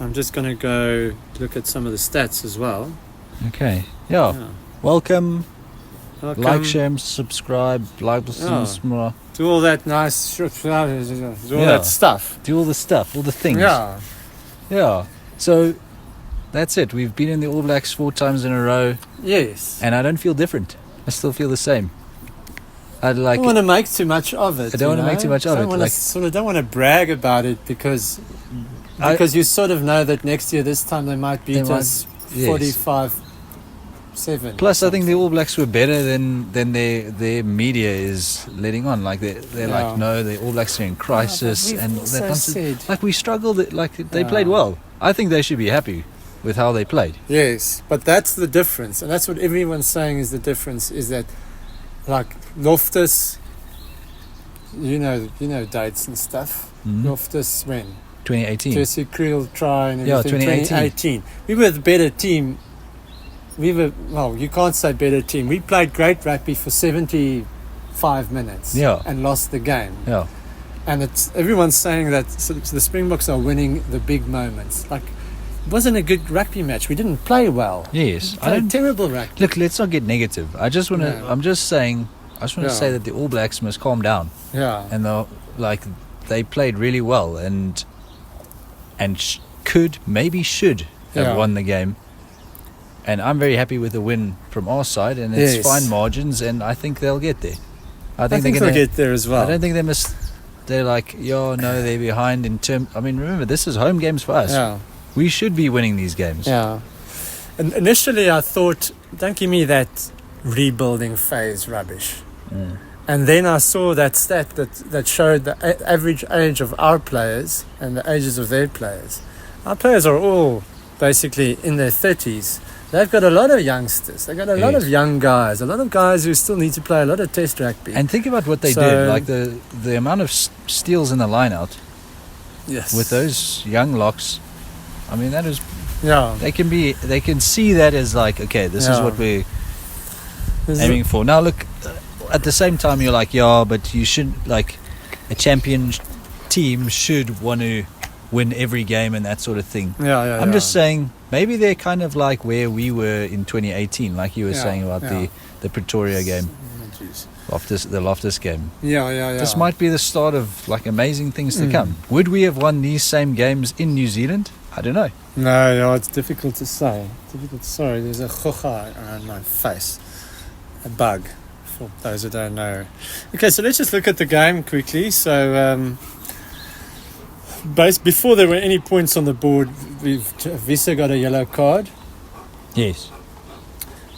I'm just going to go look at some of the stats as well. Okay. Yeah. Welcome. Like, share, subscribe, do all that nice, do all that stuff. Do all the stuff, all the things. Yeah. So that's it. We've been in the All Blacks 4 times in a row. Yes. And I don't feel different. I still feel the same. I don't want to make too much of it. I don't want to make too much of it. Don't want to brag about it because you sort of know that next year this time they might be 45. 7. Plus, I think the All Blacks were better than their media is letting on. Like they're like, no, the All Blacks are in crisis, and like we struggled. Like they played well. I think they should be happy with how they played. Yes, but that's the difference, and that's what everyone's saying is the difference. Is that like Loftus, you know dates and stuff. Mm-hmm. Loftus when 2018. Jesse Creel try and everything. 2018. We were the better team. You can't say better team. We played great rugby for 75 minutes and lost the game. Yeah. And everyone's saying that the Springboks are winning the big moments. Like, it wasn't a good rugby match. We didn't play well. Yes. We played terrible rugby. Look, let's not get negative. I just want to say that the All Blacks must calm down. Yeah. And they played really well and should have won the game. And I'm very happy with the win from our side, and it's fine margins, and I think they'll get there. I think they'll get there as well. I don't think they're like, they're behind in term. I mean, remember, this is home games for us. Yeah. We should be winning these games. Yeah. And initially I thought, don't give me that rebuilding phase rubbish. Mm. And then I saw that stat that showed the average age of our players and the ages of their players. Our players are all basically in their 30s. They've got a lot of youngsters. They've got a lot of young guys. A lot of guys who still need to play a lot of test rugby. And think about what they did. Like the amount of steals in the line-out. Yes. With those young locks. I mean, that is... Yeah. They can see that as like, okay, this is what we're aiming for. Now, look, at the same time, you're like, but you should... Like, a champion team should want to win every game and that sort of thing. I'm just saying... Maybe they're kind of like where we were in 2018, like you were saying about the Pretoria game, the Loftus game. This might be the start of like amazing things to come. Would we have won these same games in New Zealand? I don't know. No, it's difficult to say. Sorry, there's a chocha around my face, a bug. For those who don't know. Okay, so let's just look at the game quickly. So. Before there were any points on the board, Visa got a yellow card. Yes.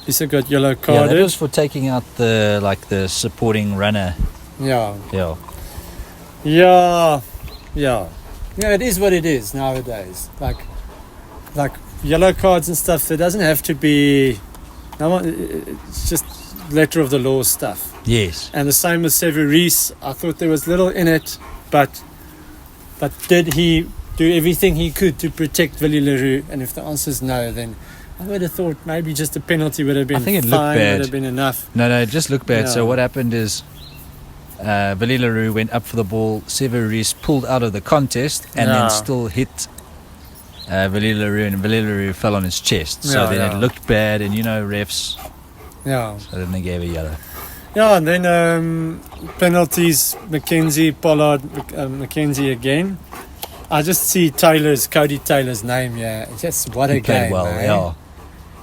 Visa got yellow carded. Yeah, that was for taking out the supporting runner. Yeah. Yeah. It is what it is nowadays. Like yellow cards and stuff. There doesn't have to be. It's just letter of the law stuff. Yes. And the same with Severis. I thought there was little in it, but did he do everything he could to protect Willie Leroux? And if the answer is no, then I would have thought maybe just a penalty would have been fine, would have been enough. No, it just looked bad. Yeah. So what happened is Willie Leroux went up for the ball. Severis pulled out of the contest and then still hit Willie Leroux, and Willie Leroux fell on his chest. So then it looked bad, and refs. Yeah. So then they gave a yellow. Yeah, and then penalties, Mackenzie, Pollard, Mackenzie again. I just see Cody Taylor's name, Just what a game, well, man.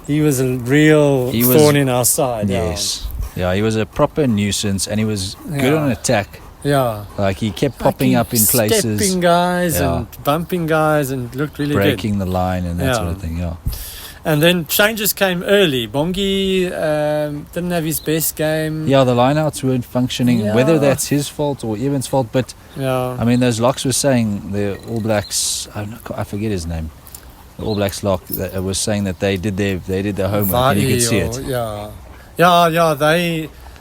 He was a real thorn in our side. Yes. Yeah, he was a proper nuisance, and he was good on attack. Yeah. Like, he kept popping up in places. Stepping guys and bumping guys and looked really breaking the line and that sort of thing, And then changes came early. Bongi didn't have his best game. Yeah, the lineouts weren't functioning. Whether that's his fault or Evan's fault, but I mean, those locks were saying the All Blacks. I forget his name. The All Blacks lock was saying that they did their homework, and you could see it.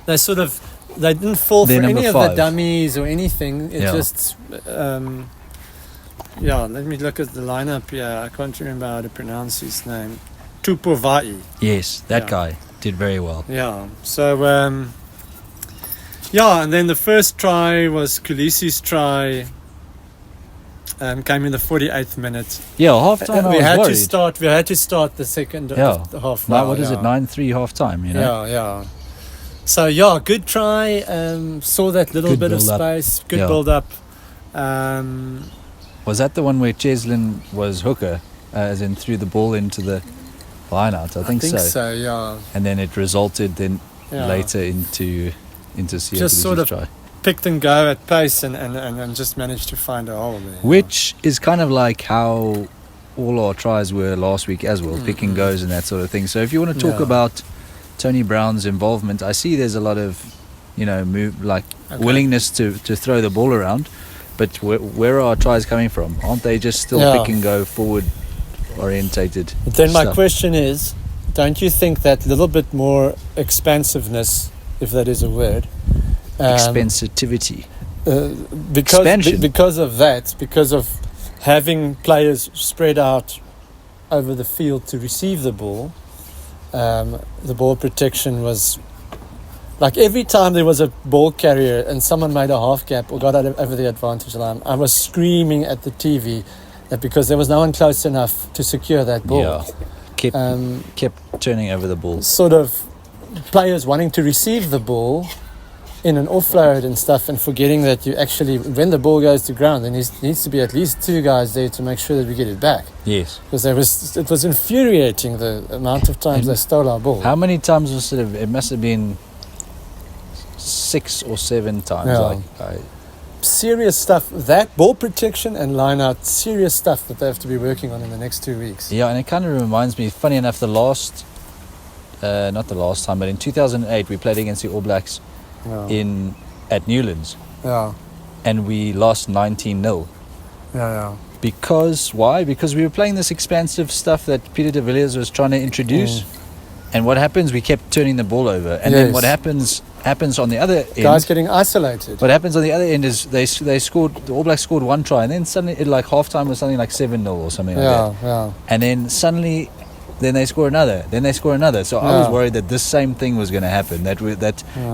They sort of didn't fall for any of the dummies or anything. It just. Let me look at the lineup. I can't remember how to pronounce his name. Tupovai. Yes, that guy did very well. Yeah. So, and then the first try was Kulisi's try. came in the 48th minute. Yeah, half time. We I was had worried. to start. We had to start the second half. Now, what is it? 9-3 half time. You know. Yeah. So yeah, good try. Saw that little Good bit of build-up. space. Good Yeah. build up. Was that the one where Cheslin was hooker, as in threw the ball into the line out? I think so. Yeah. And then it resulted then Yeah. later into CFD's Just sort of try. picked and go at pace and just managed to find a hole there. Which is kind of like how all our tries were last week as well, pick and goes and that sort of thing. So if you want to talk about Tony Brown's involvement, I see there's a lot of, willingness to throw the ball around, but where are our tries coming from? Aren't they just still pick and go forward orientated? But then my stuff? question is, don't you think that little bit more expansiveness, if that is a word, Expensitivity. because because of having players spread out over the field to receive the ball, the ball protection was like every time there was a ball carrier and someone made a half gap or got over the advantage line, I was screaming at the TV that because there was no one close enough to secure that ball. Yeah. Kept turning over the ball. Sort of players wanting to receive the ball in an offload and stuff, and forgetting that you actually, when the ball goes to ground, there needs to be at least two guys there to make sure that we get it back. Yes. Because it was infuriating the amount of times they stole our ball. How many times was it must have been 6 or 7 times. Yeah. Serious stuff. That ball protection and line out, serious stuff that they have to be working on in the next 2 weeks. Yeah, and it kind of reminds me, funny enough, not the last time, but in 2008 we played against the All Blacks at Newlands. Yeah. And we lost 19-0. Yeah. Why? Because we were playing this expansive stuff that Peter de Villiers was trying to introduce. And what happens? We kept turning the ball over. And then what happens on the other end. Guys getting isolated. What happens on the other end is they scored, the All Blacks scored one try, and then suddenly at like half time was something like 7-0 or something like that. Yeah. And then suddenly they score another. So I was worried that this same thing was going to happen, that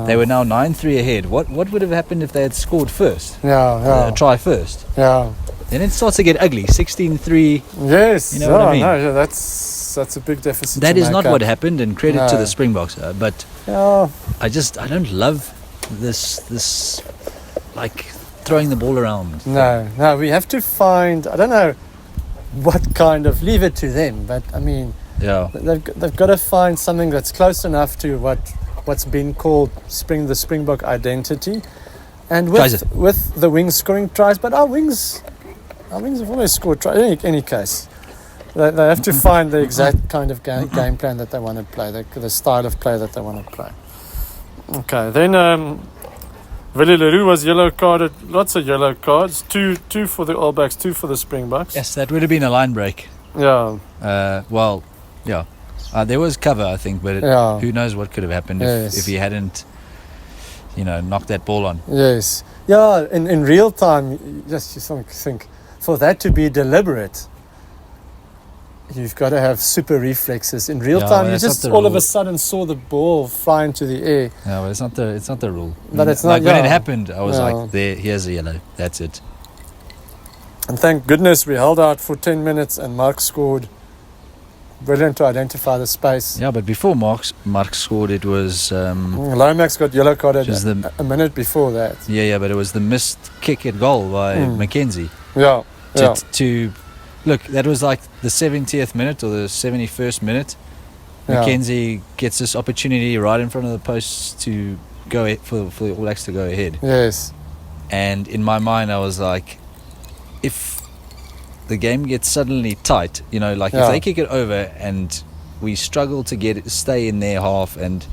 they were now 9-3 ahead. What would have happened if they had scored first? Try first. Yeah. Then it starts to get ugly. 16-3. Yes. You know what I mean? No, that's a big deficit. That is not what happened, and credit to the Springboks. But I don't love this like throwing the ball around. No, we have to find, I don't know what kind of, leave it to them, but I mean, they've got to find something that's close enough to what's been called the Springbok identity, and with the wings scoring tries. But our wings have always scored tries in any case. They have to find the exact kind of game plan that they want to play, the style of play that they want to play. Okay, then Willie Leroux was yellow carded, lots of yellow cards, two for the All Blacks, 2 for the Springboks. Yes, that would have been a line break. Yeah. There was cover, I think, but who knows what could have happened if he hadn't, knocked that ball on. Yes. Yeah, in real time, you think for that to be deliberate, you've got to have super reflexes. In real time, you just all of a sudden saw the ball fly into the air. No, but it's not the rule. But it's not. Like when it happened, I was like, here's a yellow. That's it. And thank goodness we held out for 10 minutes and Mark scored. Brilliant to identify the space. Yeah, but before Mark scored, it was... Lomax got yellow carded a minute before that. Yeah, but it was the missed kick at goal by Mackenzie. Yeah. Look, that was like the 70th minute or the 71st minute. Mackenzie gets this opportunity right in front of the post to go for the All Blacks to go ahead. Yes. And in my mind, I was like, if the game gets suddenly tight, if they kick it over and we struggle to stay in their half, and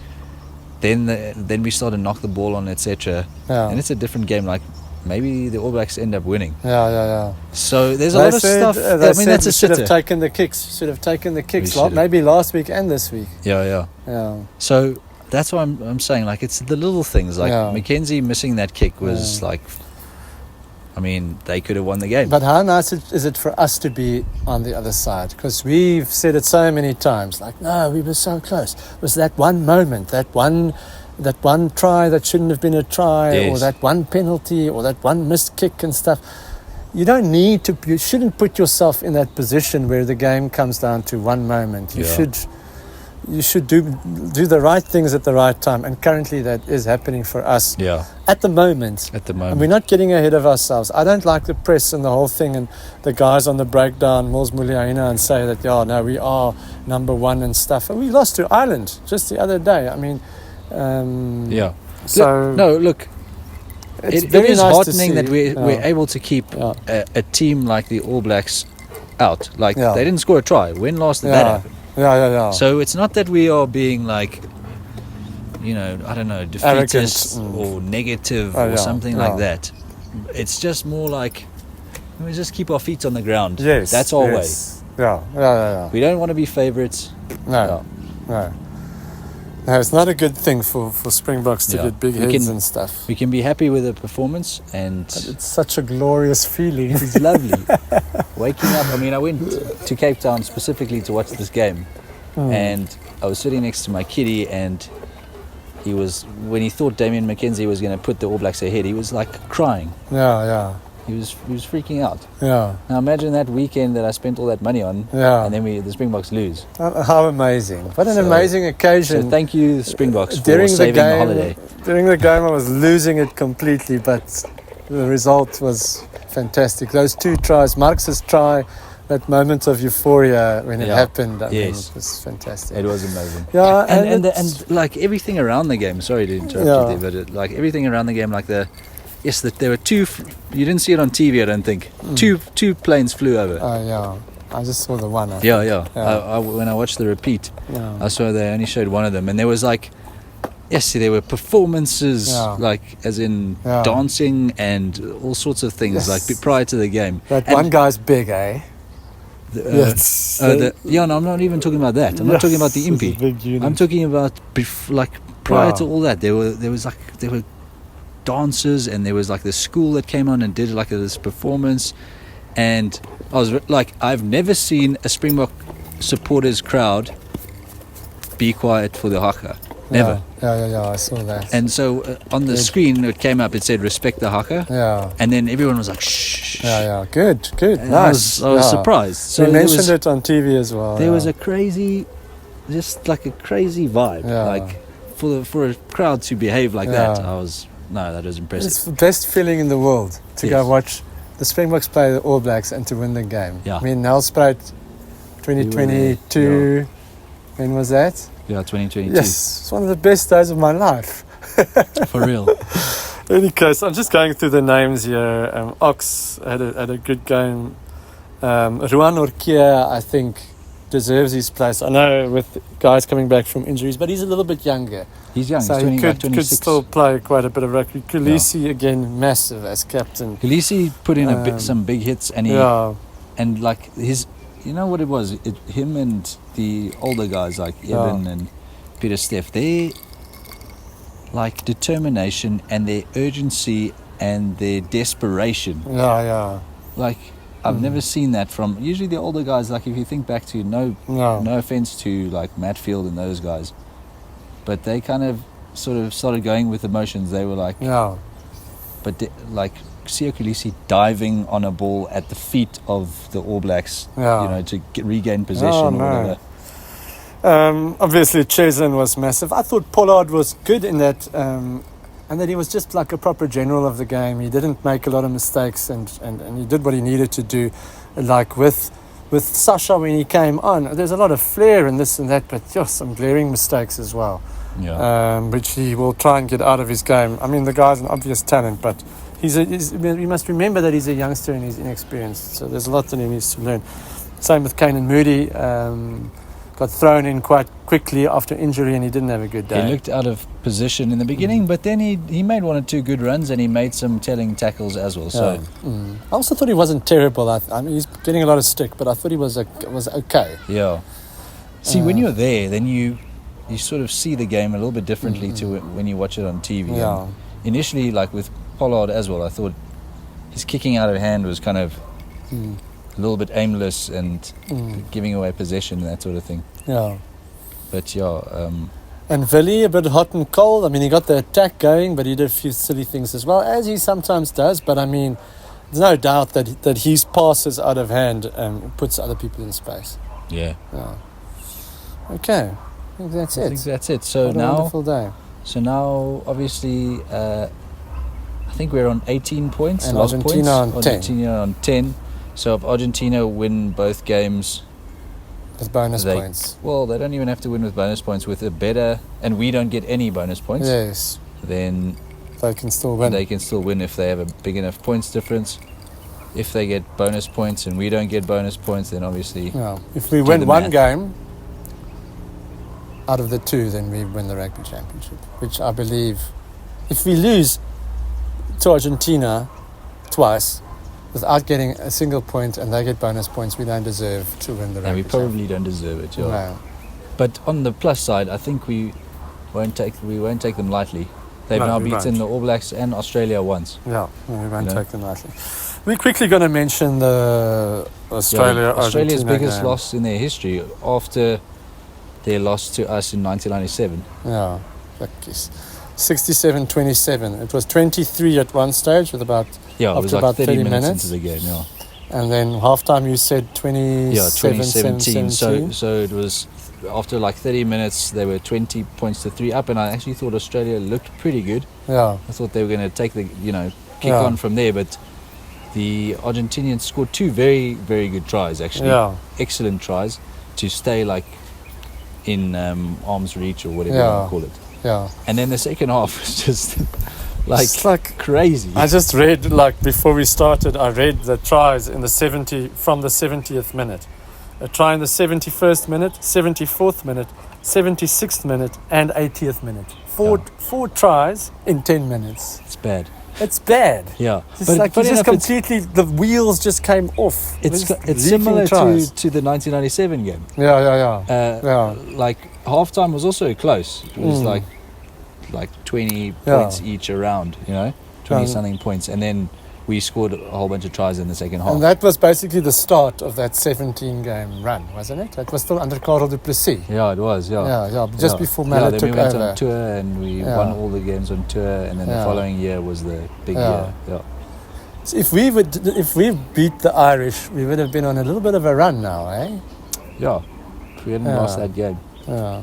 then we start to knock the ball on, etc. And it's a different game. Like, maybe the All Blacks end up winning. Yeah. So there's a lot of stuff. That's a should have taken the kicks. Maybe last week and this week. Yeah. So that's why I'm saying, like, it's the little things. Like Mackenzie missing that kick was like, they could have won the game. But how nice is it for us to be on the other side? Because we've said it so many times. Like, no, we were so close. It was that one moment, that one try that shouldn't have been a try, or that one penalty, or that one missed kick and stuff. you don't need to. You shouldn't put yourself in that position where the game comes down to one moment. You should do the right things at the right time, and currently that is happening for us. Yeah. At the moment. And we're not getting ahead of ourselves. I don't like the press and the whole thing, and the guys on the breakdown, Mils Muliaina, and say that we are number one and stuff. And we lost to Ireland just the other day. I mean, So look. It's it very is nice heartening to that see. we're able to keep a team like the All Blacks out. Like they didn't score a try. When last did that happen? Yeah. So it's not that we are being like, I don't know, defeatist or negative or something like that. It's just more like we just keep our feet on the ground. Yes, that's our way. Yeah. We don't want to be favourites. No. No, it's not a good thing for Springboks to get big heads and stuff. We can be happy with the performance, and but it's such a glorious feeling. It's lovely. Waking up, I went to Cape Town specifically to watch this game, and I was sitting next to my kiddie, and when he thought Damien McKenzie was going to put the All Blacks ahead, he was like crying. Yeah. He was freaking out. Yeah. Now imagine that weekend that I spent all that money on, and then the Springboks lose. How amazing! What an amazing occasion! So thank you, Springboks, for saving the holiday. During the game, I was losing it completely, but the result was fantastic. Those two tries, Marx's try, that moment of euphoria when it happened, I mean, it was fantastic. It was amazing. Yeah, and like everything around the game. Sorry to interrupt you there, but like everything around the game, like that there were two. You didn't see it on TV, I don't think. Two planes flew over. I just saw the one. When I watched the repeat, I saw they only showed one of them, and there was like, there were performances, like as in dancing and all sorts of things, like prior to the game. That one guy's big, eh? I'm not even talking about that. I'm not talking about the impy. I'm talking about prior to all that. There were dancers, and there was like this school that came on and did like this performance, and I was like, I've never seen a Springbok supporters crowd be quiet for the haka. Never. Yeah, I saw that. And so on the screen it came up, it said respect the haka. Yeah. And then everyone was like shh. Yeah. Good. And Nice. I was surprised. So we mentioned it on TV as well. There was a crazy vibe. Like for a crowd to behave like that, that was impressive. It's the best feeling in the world to go watch the Springboks play the All Blacks and to win the game. Yeah. I mean, Nelspruit 2022, when was that? Yeah, 2022. Yes, it's one of the best days of my life. For real. In any case, I'm just going through the names here. Ox had a good game. Ruan Orkia, I think, deserves his place. I know with guys coming back from injuries, but he's a little bit younger. He's young, so he's he could 26. still play quite a bit of rugby. Kulisi, again, massive as captain. Kulisi put in some big hits, and and like his, you know what it was? Him and the older guys like Evan and Peter Steff, they like determination and their urgency and their desperation. Like I've never seen that from usually the older guys. Like if you think back to no offense to like Matfield and those guys, but they kind of sort of started going with emotions. They were like but like Siya Kolisi diving on a ball at the feet of the All Blacks, to regain possession or whatever. Obviously Cheslin was massive. I thought Pollard was good in that, and that he was just like a proper general of the game. He didn't make a lot of mistakes, and he did what he needed to do. Like with Sasha when he came on, there's a lot of flair and this and that, but some glaring mistakes as well, which he will try and get out of his game. I mean, the guy's an obvious talent, but we must remember that he's a youngster and he's inexperienced, so there's a lot that he needs to learn. Same with Kane and Moody. Got thrown in quite quickly after injury, and he didn't have a good day. He looked out of position in the beginning, but then he made one or two good runs, and he made some telling tackles as well. So I also thought he wasn't terrible. I mean, he's getting a lot of stick, but I thought he was okay. Yeah. See, when you're there, then you sort of see the game a little bit differently to when you watch it on TV. Yeah. And initially, like with Pollard as well, I thought his kicking out of hand was kind of a little bit aimless and giving away possession and that sort of thing. Yeah. But and Villy, a bit hot and cold. I mean, he got the attack going, but he did a few silly things as well, as he sometimes does. But I mean, there's no doubt that his passes out of hand puts other people in space. Yeah. Okay, I think that's it. So what a wonderful day. So now, obviously, I think we're on 18 points. And Argentina on 10. Argentina on 10. So if Argentina win both games with bonus points. Well, they don't even have to win with bonus points. With a better, and we don't get any bonus points. Yes. Then they can still win. They can still win if they have a big enough points difference. If they get bonus points and we don't get bonus points, then obviously. Yeah. If we win one game out of the two, then we win the Rugby Championship, which I believe, if we lose to Argentina twice without getting a single point and they get bonus points, we don't deserve to win the Rugby Championship. And we probably don't deserve it, yeah. No. But on the plus side, I think we won't take them lightly. They've now beaten the All Blacks and Australia once. Yeah, we won't take them lightly. We're quickly going to mention the Australia's biggest game. Loss in their history after their loss to us in 1997. Yeah, 67-27. It was 23 at one stage with about it was like 30 minutes into the game. Yeah, and then halftime you said 2017. So it was after like 30 minutes they were 20 points to 3 up, and I actually thought Australia looked pretty good. Yeah, I thought they were going to take the kick on from there, but the Argentinians scored 2 very, very good tries, actually. Yeah. Excellent tries to stay like in arm's reach or whatever you want to call it. Yeah. And then the second half was just like crazy. I just read, before we started, I read the tries in the 70th minute. A try in the 71st minute, 74th minute, 76th minute, and 80th minute. Four tries in 10 minutes. It's bad. It's bad. Yeah. The wheels just came off. It's similar to the 1997 game. Yeah. Like halftime was also close. It was like 20 points each around, 20 something points, and then we scored a whole bunch of tries in the second half. And that was basically the start of that 17-game run, wasn't it? It was still under Karel du Plessis. Yeah, it was, Just before Mallet took over. Then we went on tour and we won all the games on tour, and then the following year was the big year. Yeah. So if we beat the Irish, we would have been on a little bit of a run now, eh? Yeah, if we hadn't lost that game. Yeah.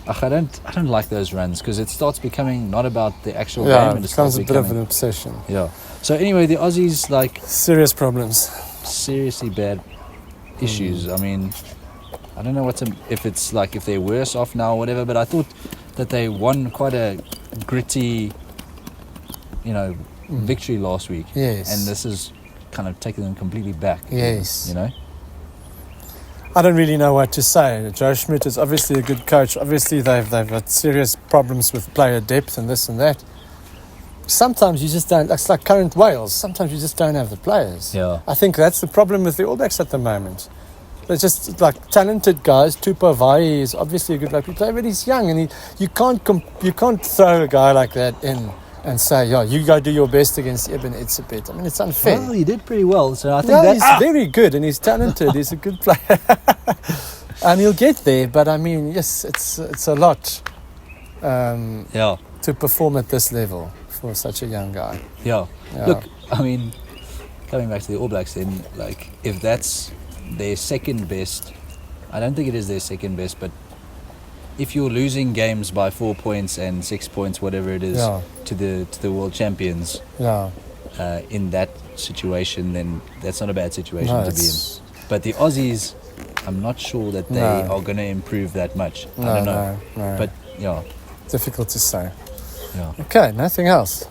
I don't like those runs because it starts becoming not about the actual game. It becomes a bit of an obsession. Yeah. So anyway, the Aussies serious problems, seriously bad issues. I mean, I don't know if it's if they're worse off now or whatever. But I thought that they won quite a gritty, victory last week. Yes. And this is kind of taking them completely back. Yes. I don't really know what to say. Joe Schmidt is obviously a good coach. Obviously, they've had serious problems with player depth and this and that. Sometimes you just don't. It's like current Wales. Sometimes you just don't have the players. Yeah. I think that's the problem with the All Blacks at the moment. They're just talented guys. Tupou Vaa'i is obviously a good rugby player, but he's young, and you can't throw a guy like that in and say, you go do your best against Eben Etzebeth. I mean, it's unfair. Well, he did pretty well, so I think he's very good, and he's talented. He's a good player, and he'll get there. But I mean, yes, it's a lot. To perform at this level for such a young guy. Yeah. Look, I mean, coming back to the All Blacks then, if that's their second best, I don't think it is their second best, but if you're losing games by 4 points and 6 points, whatever it is, to the world champions, in that situation, then that's not a bad situation to be in. But the Aussies, I'm not sure that they are going to improve that much. I don't know. No. But difficult to say. Yeah. Okay, nothing else.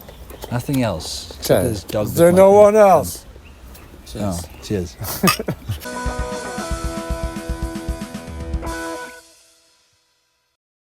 Nothing else. Okay. Is there no one else? Cheers. Cheers.